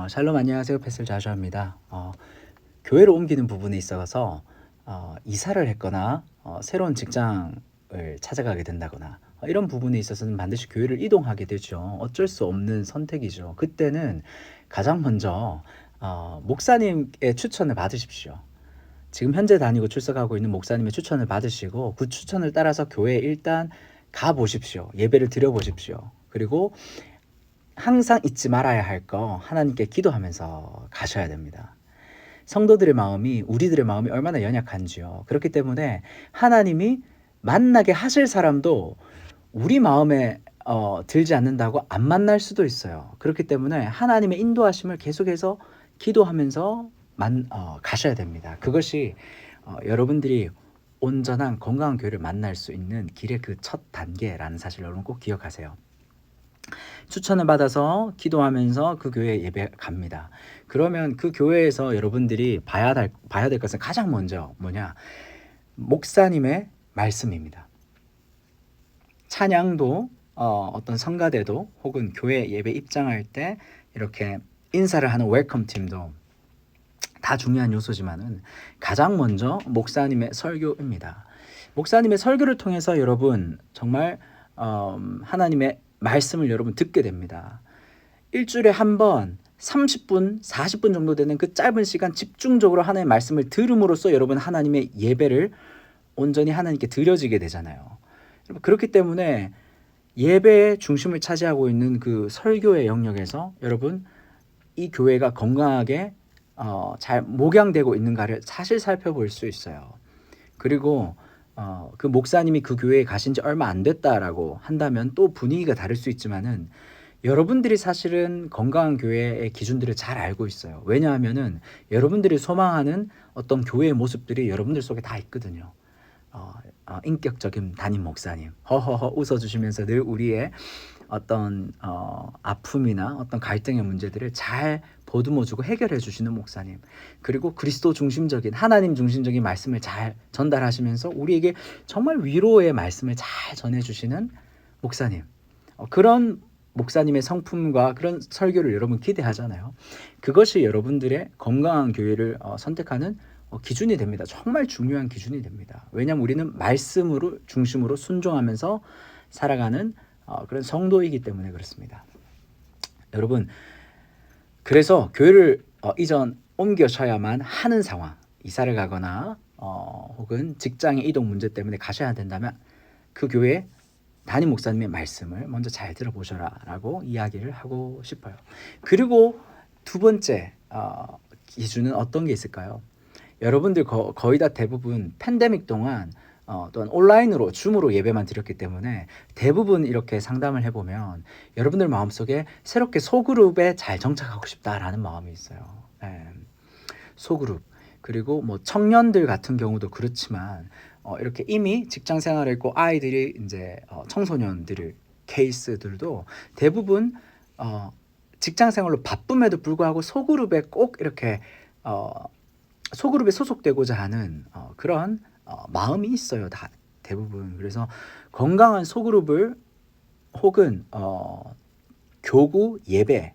샬롬 안녕하세요. 패슬 자주합니다. 교회를 옮기는 부분에 있어서 이사를 했거나 새로운 직장을 찾아가게 된다거나 이런 부분에 있어서는 반드시 교회를 이동하게 되죠. 어쩔 수 없는 선택이죠. 그때는 가장 먼저 목사님의 추천을 받으십시오. 지금 현재 다니고 출석하고 있는 목사님의 추천을 받으시고 그 추천을 따라서 교회에 일단 가보십시오. 예배를 드려보십시오. 그리고 항상 잊지 말아야 할 거 하나님께 기도하면서 가셔야 됩니다. 성도들의 마음이 우리들의 마음이 얼마나 연약한지요. 그렇기 때문에 하나님이 만나게 하실 사람도 우리 마음에 들지 않는다고 안 만날 수도 있어요. 그렇기 때문에 하나님의 인도하심을 계속해서 기도하면서 가셔야 됩니다. 그것이 여러분들이 온전한 건강한 교회를 만날 수 있는 길의 그 첫 단계라는 사실 여러분 꼭 기억하세요. 추천을 받아서 기도하면서 그 교회에 예배 갑니다. 그러면 그 교회에서 여러분들이 봐야 될 것은 가장 먼저 뭐냐? 목사님의 말씀입니다. 찬양도 어떤 성가대도 혹은 교회 예배 입장할 때 이렇게 인사를 하는 웰컴 팀도 다 중요한 요소지만은 가장 먼저 목사님의 설교입니다. 목사님의 설교를 통해서 여러분 정말 하나님의 말씀을 여러분 듣게 됩니다. 일주일에 한 번 30분, 40분 정도 되는 그 짧은 시간 집중적으로 하나님의 말씀을 들음으로써 여러분 하나님의 예배를 온전히 하나님께 드려지게 되잖아요. 그렇기 때문에 예배의 중심을 차지하고 있는 그 설교의 영역에서 여러분 이 교회가 건강하게 잘 목양되고 있는가를 사실 살펴볼 수 있어요. 그리고 그 목사님이 그 교회에 가신 지 얼마 안 됐다라고 한다면 또 분위기가 다를 수 있지만은 여러분들이 사실은 건강한 교회의 기준들을 잘 알고 있어요. 왜냐하면은 여러분들이 소망하는 어떤 교회의 모습들이 여러분들 속에 다 있거든요. 인격적인 담임 목사님 허허허 웃어주시면서 늘 우리의 어떤 아픔이나 어떤 갈등의 문제들을 잘 보듬어주고 해결해 주시는 목사님, 그리고 그리스도 중심적인 하나님 중심적인 말씀을 잘 전달하시면서 우리에게 정말 위로의 말씀을 잘 전해주시는 목사님, 그런 목사님의 성품과 그런 설교를 여러분 기대하잖아요. 그것이 여러분들의 건강한 교회를 선택하는 기준이 됩니다. 정말 중요한 기준이 됩니다. 왜냐하면 우리는 말씀으로 중심으로 순종하면서 살아가는 그런 성도이기 때문에 그렇습니다. 여러분, 그래서 교회를 이전 옮겨셔야만 하는 상황, 이사를 가거나 혹은 직장의 이동 문제 때문에 가셔야 된다면 그 교회 담임 목사님의 말씀을 먼저 잘 들어보셔라 라고 이야기를 하고 싶어요. 그리고 두 번째 기준은 어떤 게 있을까요? 여러분들 거의 다 대부분 팬데믹 동안 또한 온라인으로 줌으로 예배만 드렸기 때문에 대부분 이렇게 상담을 해보면 여러분들 마음속에 새롭게 소그룹에 잘 정착하고 싶다라는 마음이 있어요. 소그룹, 그리고 뭐 청년들 같은 경우도 그렇지만 이렇게 이미 직장 생활을 했고 아이들이 이제 청소년들을 케이스들도 대부분 직장 생활로 바쁨에도 불구하고 소그룹에 꼭 이렇게 소그룹에 소속되고자 하는 그런 마음이 있어요. 다 대부분. 그래서 건강한 소그룹을 혹은 교구 예배,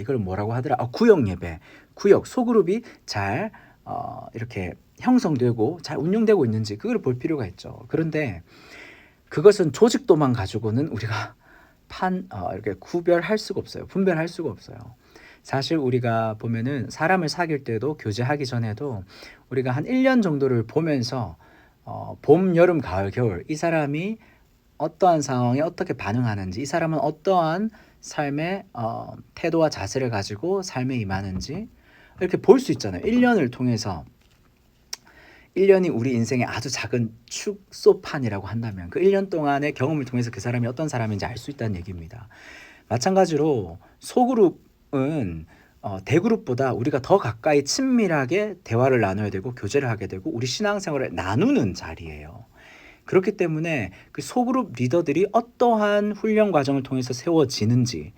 이걸 뭐라고 하더라? 구역 예배, 구역 소그룹이 잘 이렇게 형성되고 잘 운영되고 있는지 그걸 볼 필요가 있죠. 그런데 그것은 조직도만 가지고는 우리가 이렇게 구별할 수가 없어요. 분별할 수가 없어요. 사실 우리가 보면은 사람을 사귈 때도 교제하기 전에도 우리가 한 1년 정도를 보면서 봄, 여름, 가을, 겨울 이 사람이 어떠한 상황에 어떻게 반응하는지, 이 사람은 어떠한 삶의 태도와 자세를 가지고 삶에 임하는지 이렇게 볼 수 있잖아요. 1년을 통해서 1년이 우리 인생의 아주 작은 축소판이라고 한다면 그 1년 동안의 경험을 통해서 그 사람이 어떤 사람인지 알 수 있다는 얘기입니다. 마찬가지로 소그룹은 대그룹보다 우리가 더 가까이 친밀하게 대화를 나눠야 되고 교제를 하게 되고 우리 신앙생활을 나누는 자리예요. 그렇기 때문에 그 소그룹 리더들이 어떠한 훈련 과정을 통해서 세워지는지,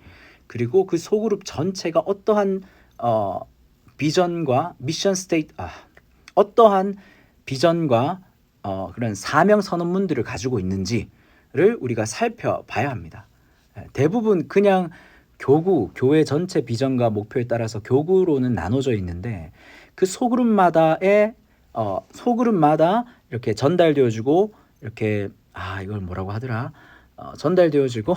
그리고 그 소그룹 전체가 어떠한 비전과 미션 스테이트, 어떠한 비전과 그런 사명 선언문들을 가지고 있는지를 우리가 살펴봐야 합니다. 대부분 그냥 교회 전체 비전과 목표에 따라서 교구로는 나눠져 있는데 그 소그룹마다 이렇게 전달되어지고 이렇게 이걸 뭐라고 하더라? 전달되어지고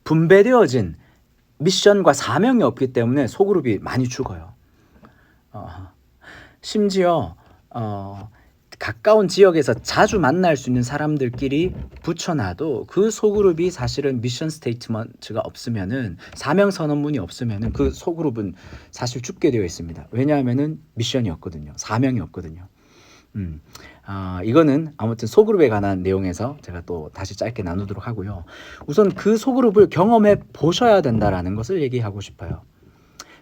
분배되어진 미션과 사명이 없기 때문에 소그룹이 많이 죽어요. 심지어 가까운 지역에서 자주 만날 수 있는 사람들끼리 붙여놔도 그 소그룹이 사실은 미션 스테이트먼트가 없으면은 사명 선언문이 없으면은 그 소그룹은 사실 죽게 되어 있습니다. 왜냐하면은 미션이 없거든요. 사명이 없거든요. 이거는 아무튼 소그룹에 관한 내용에서 제가 또 다시 짧게 나누도록 하고요. 우선 그 소그룹을 경험해 보셔야 된다라는 것을 얘기하고 싶어요.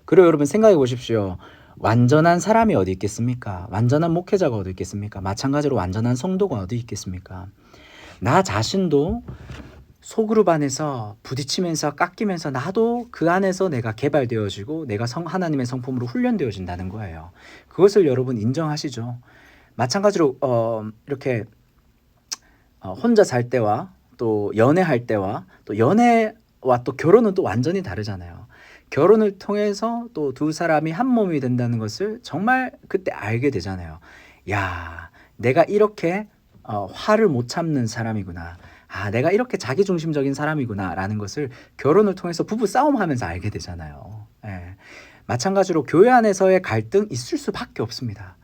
그리고 여러분 생각해 보십시오. 완전한 사람이 어디 있겠습니까? 완전한 목회자가 어디 있겠습니까? 마찬가지로 완전한 성도가 어디 있겠습니까? 나 자신도 소그룹 안에서 부딪히면서 깎이면서 나도 그 안에서 내가 개발되어지고 내가 하나님의 성품으로 훈련되어진다는 거예요. 그것을 여러분 인정하시죠? 마찬가지로 이렇게 혼자 살 때와 또 연애할 때와 또 연애와 또 결혼은 또 완전히 다르잖아요. 결혼을 통해서 또 두 사람이 한 몸이 된다는 것을 정말 그때 알게 되잖아요. 야, 내가 이렇게 화를 못 참는 사람이구나. 내가 이렇게 자기중심적인 사람이구나 라는 것을 결혼을 통해서 부부 싸움하면서 알게 되잖아요. 예. 마찬가지로 교회 안에서의 갈등 있을 수밖에 없습니다.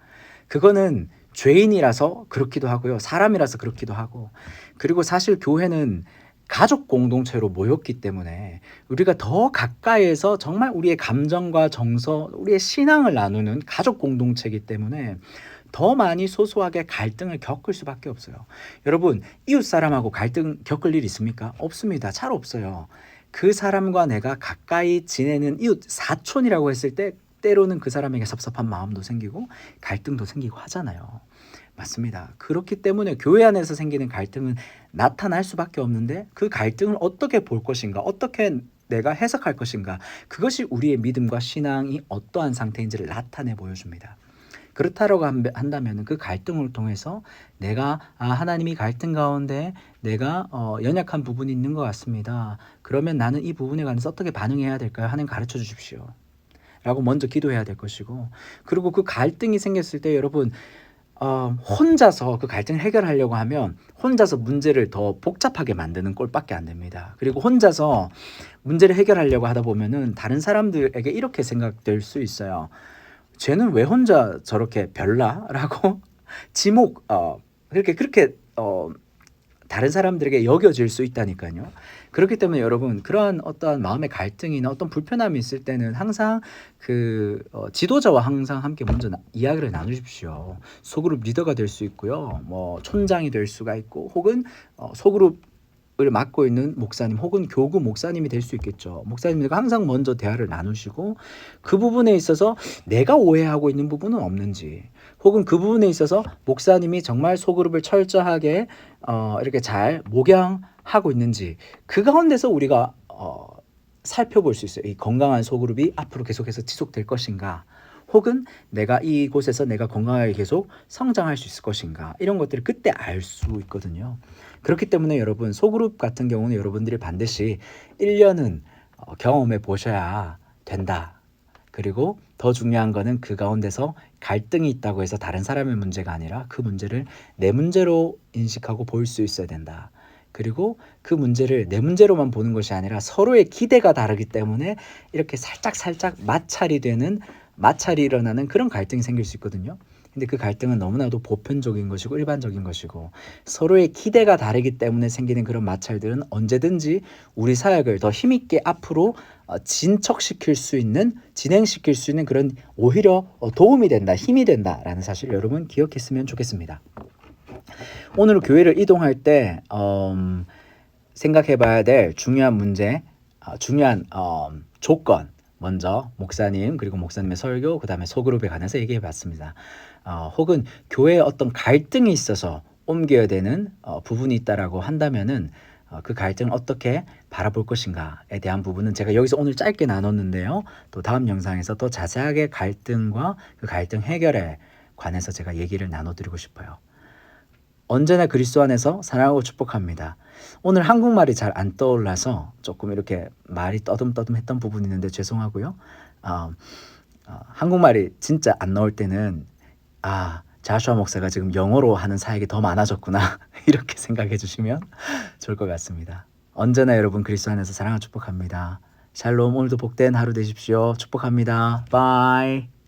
그거는 죄인이라서 그렇기도 하고요. 사람이라서 그렇기도 하고. 그리고 사실 교회는 가족 공동체로 모였기 때문에 우리가 더 가까이에서 정말 우리의 감정과 정서, 우리의 신앙을 나누는 가족 공동체이기 때문에 더 많이 소소하게 갈등을 겪을 수밖에 없어요. 여러분, 이웃 사람하고 갈등 겪을 일 있습니까? 없습니다. 잘 없어요. 그 사람과 내가 가까이 지내는 이웃 사촌이라고 했을 때 때로는 그 사람에게 섭섭한 마음도 생기고 갈등도 생기고 하잖아요. 맞습니다. 그렇기 때문에 교회 안에서 생기는 갈등은 나타날 수밖에 없는데 그 갈등을 어떻게 볼 것인가, 어떻게 내가 해석할 것인가, 그것이 우리의 믿음과 신앙이 어떠한 상태인지를 나타내 보여줍니다. 그렇다라고 한다면 그 갈등을 통해서 내가 하나님이 갈등 가운데 내가 연약한 부분이 있는 것 같습니다. 그러면 나는 이 부분에 관해서 어떻게 반응해야 될까요? 하나님 가르쳐 주십시오. 라고 먼저 기도해야 될 것이고, 그리고 그 갈등이 생겼을 때 여러분 혼자서 그 갈등을 해결하려고 하면 혼자서 문제를 더 복잡하게 만드는 꼴밖에 안 됩니다. 그리고 혼자서 문제를 해결하려고 하다 보면은 다른 사람들에게 이렇게 생각될 수 있어요. 쟤는 왜 혼자 저렇게 별나? 라고 지목 그렇게 다른 사람들에게 여겨질 수 있다니까요. 그렇기 때문에 여러분 그러한 어떠한 마음의 갈등이나 어떤 불편함이 있을 때는 항상 지도자와 항상 함께 먼저 이야기를 나누십시오. 소그룹 리더가 될 수 있고요. 뭐 촌장이 될 수가 있고 혹은 소그룹을 맡고 있는 목사님 혹은 교구 목사님이 될 수 있겠죠. 목사님들과 항상 먼저 대화를 나누시고 그 부분에 있어서 내가 오해하고 있는 부분은 없는지 혹은 그 부분에 있어서 목사님이 정말 소그룹을 철저하게 이렇게 잘 목양하고 있는지 그 가운데서 우리가 살펴볼 수 있어요. 이 건강한 소그룹이 앞으로 계속해서 지속될 것인가 혹은 내가 이곳에서 내가 건강하게 계속 성장할 수 있을 것인가 이런 것들을 그때 알 수 있거든요. 그렇기 때문에 여러분 소그룹 같은 경우는 여러분들이 반드시 1년은 경험해 보셔야 된다. 그리고 더 중요한 거는 그 가운데서 갈등이 있다고 해서 다른 사람의 문제가 아니라 그 문제를 내 문제로 인식하고 볼 수 있어야 된다. 그리고 그 문제를 내 문제로만 보는 것이 아니라 서로의 기대가 다르기 때문에 이렇게 살짝 마찰이 일어나는 그런 갈등이 생길 수 있거든요. 근데 그 갈등은 너무나도 보편적인 것이고 일반적인 것이고 서로의 기대가 다르기 때문에 생기는 그런 마찰들은 언제든지 우리 사역을 더 힘있게 앞으로 진행시킬 수 있는 그런 오히려 도움이 된다, 힘이 된다라는 사실을 여러분 기억했으면 좋겠습니다. 오늘 교회를 이동할 때 생각해 봐야 될 중요한 문제, 중요한 조건, 먼저 목사님 그리고 목사님의 설교 그 다음에 소그룹에 관해서 얘기해 봤습니다. 혹은 교회에 어떤 갈등이 있어서 옮겨야 되는 부분이 있다라고 한다면은 그 갈등을 어떻게 바라볼 것인가에 대한 부분은 제가 여기서 오늘 짧게 나눴는데요. 또 다음 영상에서 더 자세하게 갈등과 그 갈등 해결에 관해서 제가 얘기를 나눠드리고 싶어요. 언제나 그리스도 안에서 사랑하고 축복합니다. 오늘 한국말이 잘 안 떠올라서 조금 이렇게 말이 떠듬떠듬했던 부분이 있는데 죄송하고요. 어, 한국말이 진짜 안 나올 때는 자슈아 목사가 지금 영어로 하는 사역이 더 많아졌구나 이렇게 생각해 주시면 좋을 것 같습니다. 언제나 여러분 그리스도 안에서 사랑하고 축복합니다. 샬롬, 오늘도 복된 하루 되십시오. 축복합니다. 바이.